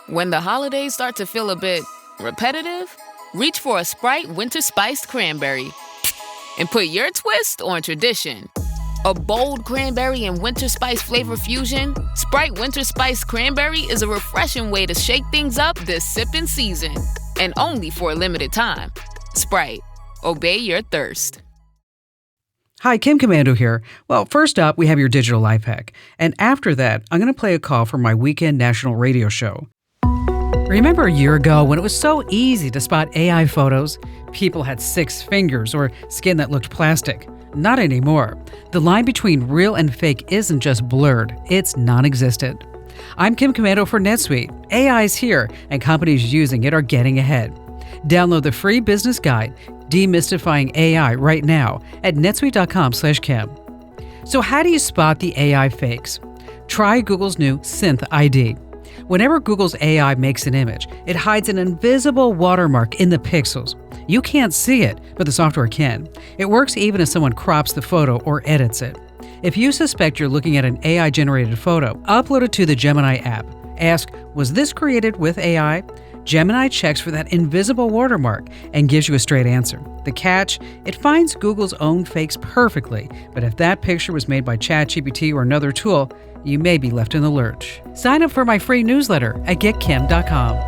When the holidays start to feel a bit repetitive, reach for a Sprite Winter Spiced Cranberry and put your twist on tradition. A bold cranberry and winter spice flavor fusion, Sprite Winter Spiced Cranberry is a refreshing way to shake things up this sipping season. And only for a limited time. Sprite. Obey your thirst. Hi, Kim Komando here. Well, first up, we have your digital life hack. And after that, I'm going to play a call from my weekend national radio show. Remember a year ago when it was so easy to spot AI photos? People had 6 fingers or skin that looked plastic. Not anymore. The line between real and fake isn't just blurred, it's non-existent. I'm Kim Komando for NetSuite. AI is here, and companies using it are getting ahead. Download the free business guide, Demystifying AI, right now at netsuite.com/Kim. So how do you spot the AI fakes? Try Google's new SynthID. Whenever Google's AI makes an image, it hides an invisible watermark in the pixels. You can't see it, but the software can. It works even if someone crops the photo or edits it. If you suspect you're looking at an AI-generated photo, upload it to the Gemini app. Ask, was this created with AI? Gemini checks for that invisible watermark and gives you a straight answer. The catch? It finds Google's own fakes perfectly, but if that picture was made by ChatGPT or another tool, you may be left in the lurch. Sign up for my free newsletter at getkim.com.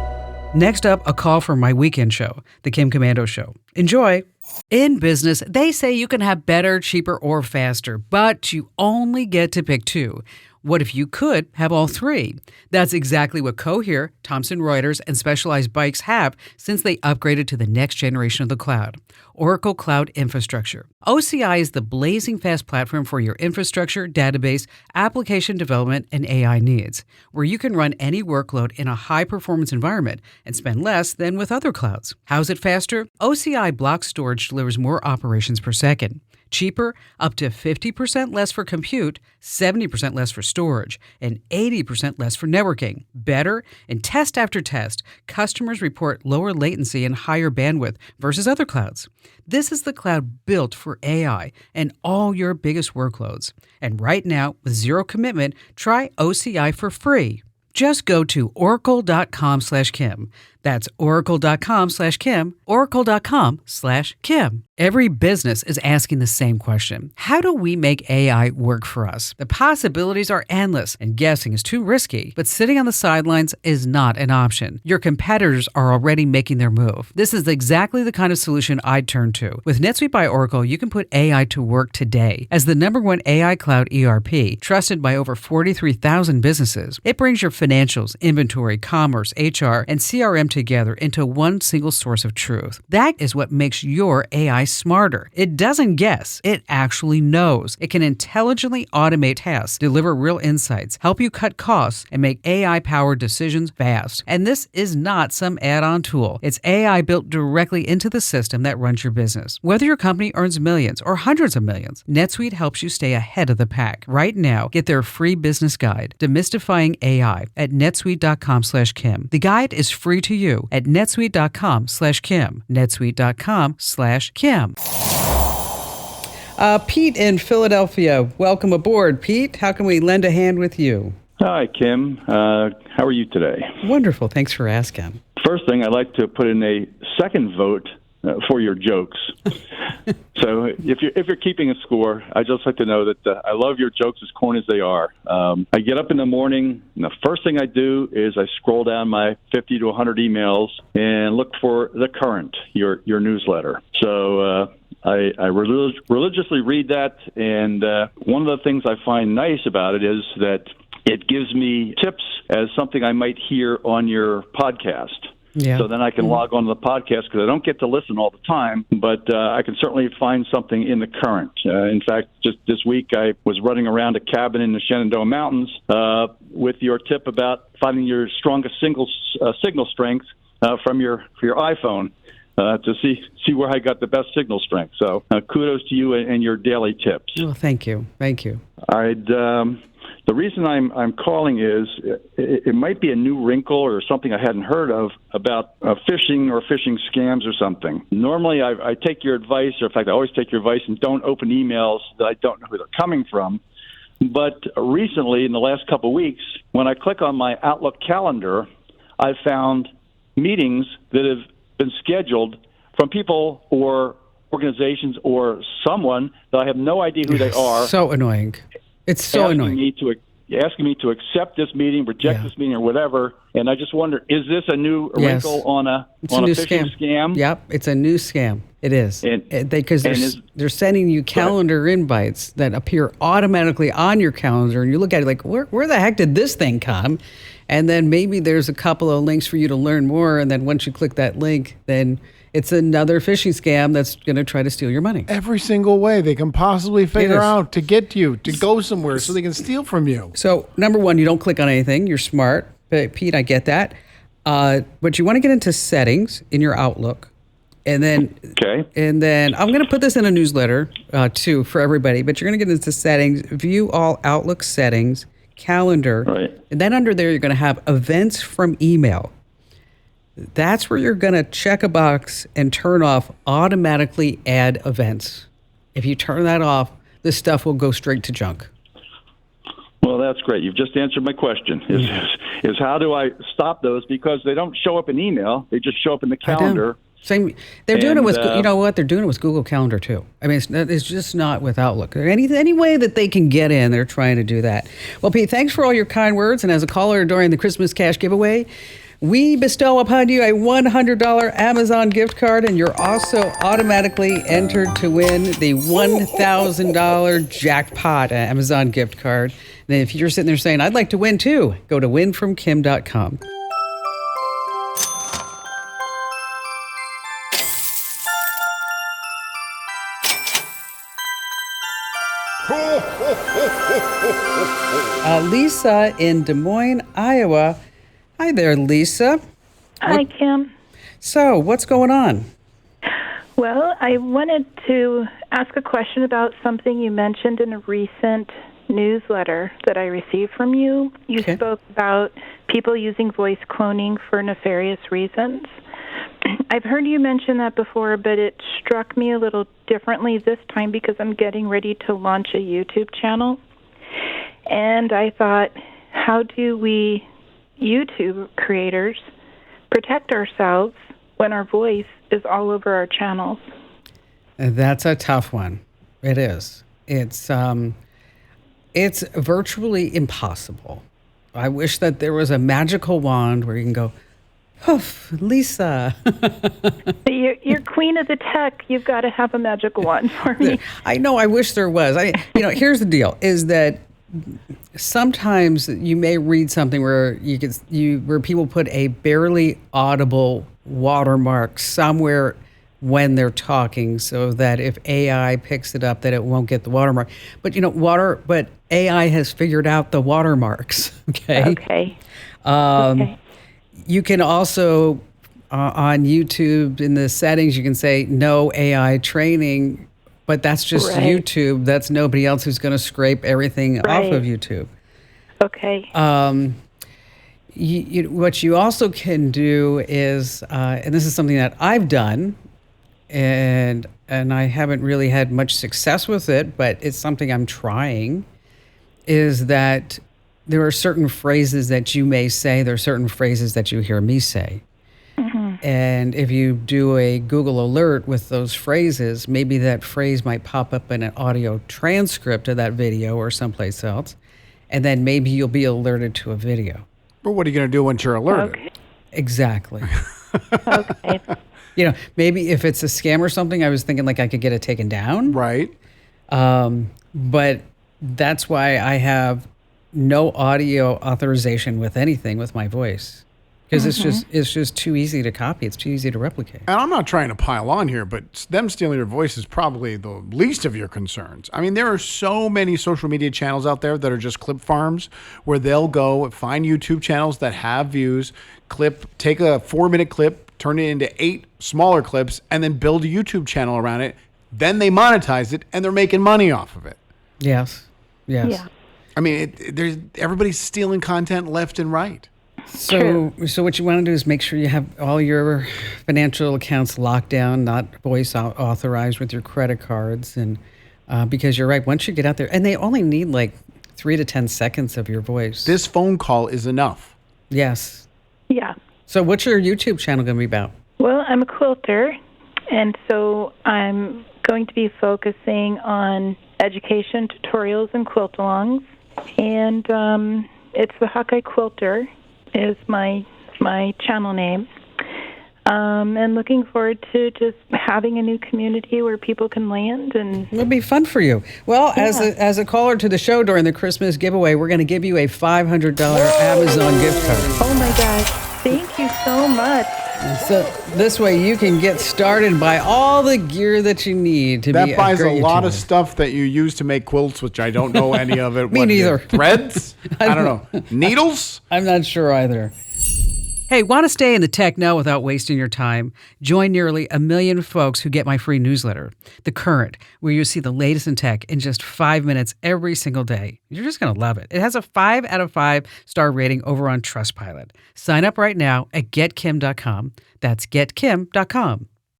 Next up, a call from my weekend show, The Kim Komando Show. Enjoy! In business, they say you can have better, cheaper, or faster, but you only get to pick 2. What if you could have all 3? That's exactly what Cohere, Thomson Reuters, and Specialized Bikes have since they upgraded to the next generation of the cloud, Oracle Cloud Infrastructure. OCI is the blazing fast platform for your infrastructure, database, application development, and AI needs, where you can run any workload in a high-performance environment and spend less than with other clouds. How's it faster? OCI block storage delivers more operations per second. Cheaper, up to 50% less for compute, 70% less for storage, and 80% less for networking. Better, in test after test, customers report lower latency and higher bandwidth versus other clouds. This is the cloud built for AI and all your biggest workloads. And right now, with zero commitment, try OCI for free. Just go to oracle.com/Kim. That's oracle.com/Kim, oracle.com/Kim. Every business is asking the same question. How do we make AI work for us? The possibilities are endless, and guessing is too risky. But sitting on the sidelines is not an option. Your competitors are already making their move. This is exactly the kind of solution I'd turn to. With NetSuite by Oracle, you can put AI to work today. As the #1 AI cloud ERP, trusted by over 43,000 businesses, it brings your financials, inventory, commerce, HR, and CRM together into one single source of truth. That is what makes your AI smarter. It doesn't guess. It actually knows. It can intelligently automate tasks, deliver real insights, help you cut costs, and make AI-powered decisions fast. And this is not some add-on tool. It's AI built directly into the system that runs your business. Whether your company earns millions or hundreds of millions, NetSuite helps you stay ahead of the pack. Right now, get their free business guide, Demystifying AI, at netsuite.com/Kim. The guide is free to you at netsuite.com/Kim. netsuite.com/Kim. Pete in Philadelphia, welcome aboard. Pete, how can we lend a hand with you? Hi, Kim. How are you today? Wonderful. Thanks for asking. First thing, I'd like to put in a second vote for your jokes. So if you're keeping a score, I'd just like to know that I love your jokes as corny as they are. I get up in the morning, and the first thing I do is I scroll down my 50 to 100 emails and look for The Current, your newsletter. So I religiously read that, and one of the things I find nice about it is that it gives me tips as something I might hear on your podcast. Yeah. So then I can log on to the podcast because I don't get to listen all the time, but I can certainly find something in The Current. In fact, just this week I was running around a cabin in the Shenandoah Mountains with your tip about finding your strongest signal strength from your iPhone to see where I got the best signal strength. So kudos to you and your daily tips. Oh, thank you. Thank you. The reason I'm calling is it might be a new wrinkle or something I hadn't heard of about phishing or phishing scams or something. Normally, I take your advice, or in fact, I always take your advice and don't open emails that I don't know who they're coming from. But recently, in the last couple of weeks, when I click on my Outlook calendar, I've found meetings that have been scheduled from people or organizations or someone that I have no idea who they are. So annoying. It's so annoying. Asking me to accept this meeting, reject this meeting, or whatever. And I just wonder, is this a new wrinkle on a phishing scam? Yep, it's a new scam. It is. Because they're sending you calendar invites that appear automatically on your calendar, and you look at it like, where the heck did this thing come? And then maybe there's a couple of links for you to learn more, and then once you click that link, then it's another phishing scam that's going to try to steal your money. Every single way they can possibly figure out to get to you, to go somewhere so they can steal from you. So, number one, you don't click on anything. You're smart. But Pete, I get that. But you want to get into settings in your Outlook. And then I'm going to put this in a newsletter, too, for everybody. But you're going to get into settings, view all Outlook settings, calendar. Right. And then under there, you're going to have events from email. That's where you're going to check a box and turn off automatically add events. If you turn that off, this stuff will go straight to junk. Well, that's great. You've just answered my question. Is how do I stop those? Because they don't show up in email. They just show up in the calendar. Same. They're doing it with, you know what? They're doing it with Google Calendar, too. I mean, it's just not with Outlook. Any way that they can get in, they're trying to do that. Well, Pete, thanks for all your kind words. And as a caller during the Christmas cash giveaway, we bestow upon you a $100 Amazon gift card, and you're also automatically entered to win the $1,000 jackpot Amazon gift card. And if you're sitting there saying, I'd like to win too, go to winfromkim.com. Lisa in Des Moines, Iowa. Hi there, Lisa. Hi, Kim. So, what's going on? Well, I wanted to ask a question about something you mentioned in a recent newsletter that I received from you. You spoke about people using voice cloning for nefarious reasons. I've heard you mention that before, but it struck me a little differently this time because I'm getting ready to launch a YouTube channel. And I thought, how do we YouTube creators protect ourselves when our voice is all over our channels? That's a tough one. It is. It's virtually impossible. I wish that there was a magical wand where you can go, poof, Lisa. You're queen of the tech. You've got to have a magical wand for me. I know. I wish there was. Here's the deal: is that sometimes you may read something where where people put a barely audible watermark somewhere when they're talking, so that if AI picks it up, that it won't get the watermark. But but AI has figured out the watermarks. Okay. Okay. You can also on YouTube in the settings, you can say no AI training. But that's just YouTube. That's nobody else who's going to scrape everything off of YouTube. Okay. What you also can do is, and this is something that I've done, and I haven't really had much success with it, but it's something I'm trying, is that there are certain phrases that you may say, there are certain phrases that you hear me say. And if you do a Google alert with those phrases, maybe that phrase might pop up in an audio transcript of that video or someplace else. And then maybe you'll be alerted to a video. But what are you going to do once you're alerted? Okay. Exactly. Okay. Maybe if it's a scam or something, I was thinking like I could get it taken down. Right. But that's why I have no audio authorization with anything with my voice. Because it's just too easy to copy. It's too easy to replicate. And I'm not trying to pile on here, but them stealing your voice is probably the least of your concerns. I mean, there are so many social media channels out there that are just clip farms where they'll go find YouTube channels that have views, take a 4-minute clip, turn it into 8 smaller clips, and then build a YouTube channel around it. Then they monetize it, and they're making money off of it. Yes. Yeah. I mean, everybody's stealing content left and right. So what you want to do is make sure you have all your financial accounts locked down, not voice authorized with your credit cards, and because you're right, once you get out there, and they only need like 3 to 10 seconds of your voice. This phone call is enough. Yes. Yeah. So what's your YouTube channel going to be about? Well, I'm a quilter, and so I'm going to be focusing on education, tutorials, and quilt-alongs. And it's the Hawkeye Quilter is my channel name. And looking forward to just having a new community where people can land. And it'll be fun for you. Well, as a caller to the show during the Christmas giveaway, we're going to give you a $500 Amazon gift card. Oh my gosh. Thank you so much. So this way you can get started and buy all the gear that you need to be a great That buys a lot YouTuber. of stuff that you use to make quilts, which I don't know any of it. Me neither. Threads? I don't know. Needles? I'm not sure either. Hey, want to stay in the tech know without wasting your time? Join nearly 1 million folks who get my free newsletter, The Current, where you see the latest in tech in just 5 minutes every single day. You're just going to love it. It has a 5 out of 5 star rating over on Trustpilot. Sign up right now at getkim.com. That's getkim.com.